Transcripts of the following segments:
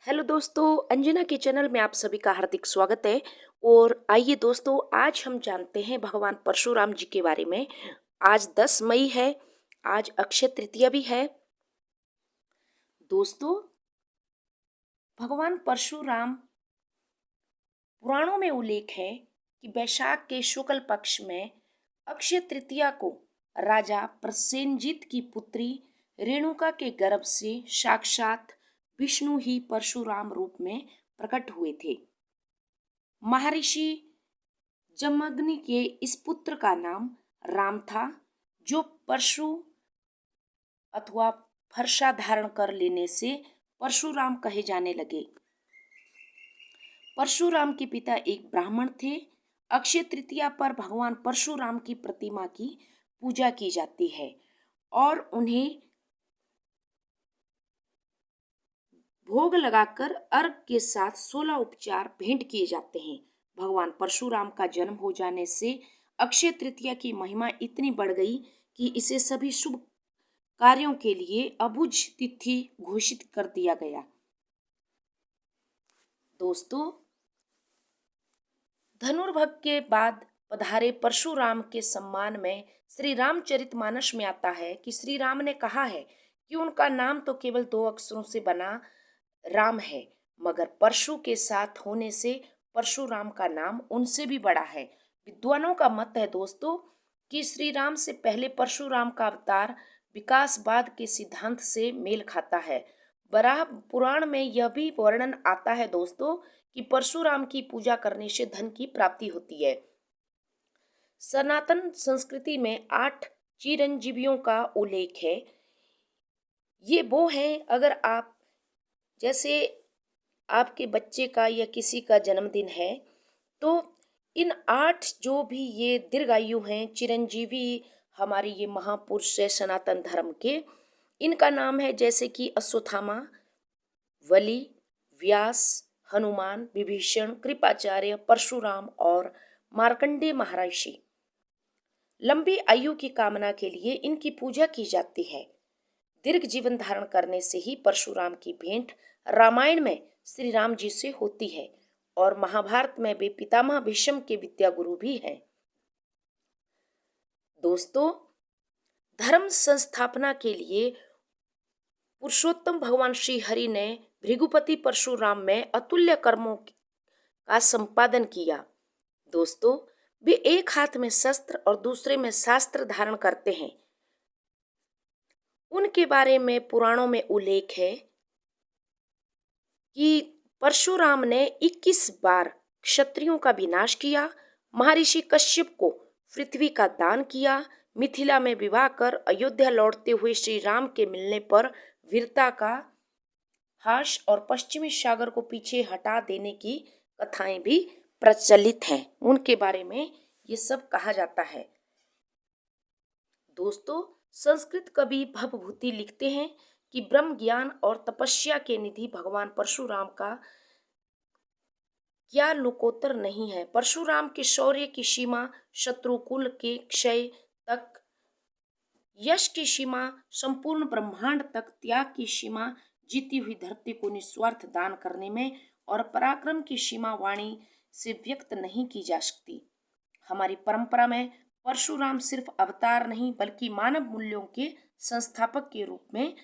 Hello दोस्तों, अंजना के channel में आप सभी का हार्दिक स्वागत है। और आइए दोस्तों, आज हम जानते हैं भगवान परशुराम जी के बारे में। आज 10 मई है। आज अक्षय तृतीया भी है। दोस्तों, भगवान परशुराम पुराणों में उल्लेख है कि वैशाख के शुक्ल पक्ष में अक्षय तृतीया को राजा प्रसेनजीत की पुत्री रेणुका के गर्भ से साक्षात विष्णु ही परशुराम रूप में प्रकट हुए थे। महर्षि जमदग्नि के इस पुत्र का नाम राम था, जो परशु अथवा फरसा धारण कर लेने से परशुराम कहे जाने लगे। परशुराम के पिता एक ब्राह्मण थे। अक्षय तृतीया पर भगवान परशुराम की प्रतिमा की पूजा की जाती है और उन्हें भोग लगाकर अर्घ के साथ 16 उपचार भेंट किए जाते हैं। भगवान परशुराम का जन्म हो जाने से अक्षय तृतीया की महिमा इतनी बढ़ गई कि इसे सभी शुभ कार्यों के लिए अबुझ तिथि घोषित कर दिया गया। दोस्तों, धनुर्भग के बाद पधारे परशुराम के सम्मान में श्री रामचरितमानस में आता है कि श्री राम ने कहा है कि उनका नाम तो केवल 2 अक्षरों से बना राम है, मगर परशु के साथ होने से परशुराम का नाम उनसे भी बड़ा है। विद्वानों का मत है दोस्तों कि श्री राम से पहले परशुराम का अवतार विकासवाद के सिद्धांत से मेल खाता है। बराह पुराण में यह भी वर्णन आता है दोस्तों कि परशुराम की पूजा करने से धन की प्राप्ति होती है। सनातन संस्कृति में 8 चिरंजीवियों का उल्लेख है। ये वो हैं, अगर आप जैसे आपके बच्चे का या किसी का जन्मदिन है तो इन 8 जो भी ये दीर्घायु हैं, चिरंजीवी हमारे ये महापुरुष है सनातन धर्म के, इनका नाम है जैसे कि अश्वत्थामा, वली, व्यास, हनुमान, विभीषण, कृपाचार्य, परशुराम और मार्कंडेय महर्षि। लंबी आयु की कामना के लिए इनकी पूजा की जाती है। दीर्घ जीवन धारण करने से ही परशुराम की भेंट रामायण में श्री राम जी से होती है और महाभारत में वे पितामह भीष्म के विद्या गुरु भी हैं। दोस्तों, धर्म संस्थापना के लिए पुरुषोत्तम भगवान श्री हरि ने भृगुपति परशुराम में अतुल्य कर्मों का संपादन किया। दोस्तों, वे एक हाथ में शस्त्र और दूसरे में शास्त्र धारण करते हैं। उनके बारे में पुराणों में उल्लेख है कि परशुराम ने 21 बार क्षत्रियों का विनाश किया, महर्षि कश्यप को पृथ्वी का दान किया, मिथिला में विवाह कर अयोध्या लौटते हुए श्री राम के मिलने पर वीरता का हास और पश्चिमी सागर को पीछे हटा देने की कथाएं भी प्रचलित हैं। उनके बारे में ये सब कहा जाता है। दोस्तों, संस्कृत कवि भवभूति लिखते हैं कि ब्रह्म ज्ञान और तपस्या के निधि भगवान परशुराम का क्या लोकोत्तर नहीं है। परशुराम के शौर्य की सीमा शत्रुकुल के क्षय तक, यश की सीमा संपूर्ण ब्रह्मांड तक, त्याग की सीमा जीती हुई धरती को निस्वार्थ दान करने में और पराक्रम की सीमा वाणी से व्यक्त नहीं की जा सकती। हमारी परंपरा में परशुराम सिर्फ अवतार नहीं बल्कि मानव मूल्यों के संस्थापक के रूप में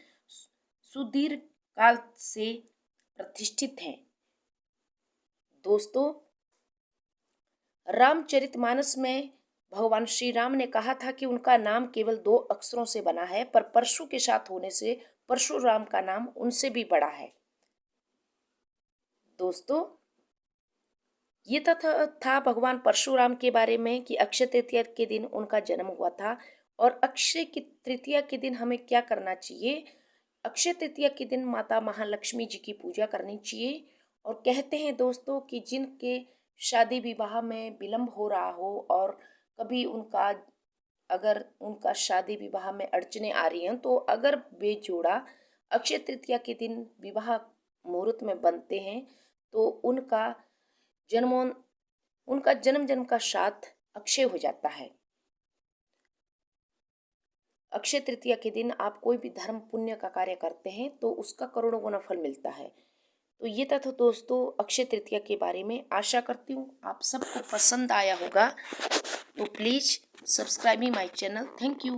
सुदीर्घ काल से प्रतिष्ठित हैं। दोस्तों, रामचरितमानस में भगवान श्री राम ने कहा था कि उनका नाम केवल 2 अक्षरों से बना है, पर परशु के साथ होने से परशुराम का नाम उनसे भी बड़ा है। दोस्तों, ये था भगवान परशुराम के बारे में कि अक्षय तृतीया के दिन उनका जन्म हुआ था और अक्षय की तृतीया के दिन हमें क्या करना चाहिए। अक्षय तृतीया के दिन माता महालक्ष्मी जी की पूजा करनी चाहिए। और कहते हैं दोस्तों कि जिनके शादी विवाह में विलंब हो रहा हो और कभी उनका शादी विवाह में अड़चने आ रही हैं, तो अगर वे जोड़ा अक्षय तृतीया के दिन विवाह मुहूर्त में बनते हैं तो जन्मों उनका जन्म जन्म का साथ अक्षय हो जाता है। अक्षय तृतीया के दिन आप कोई भी धर्म पुण्य का कार्य करते हैं तो उसका करोड़ों गुना फल मिलता है। तो ये था तो दोस्तों अक्षय तृतीया के बारे में। आशा करती हूँ आप सबको पसंद आया होगा। तो please subscribe me my channel. Thank you.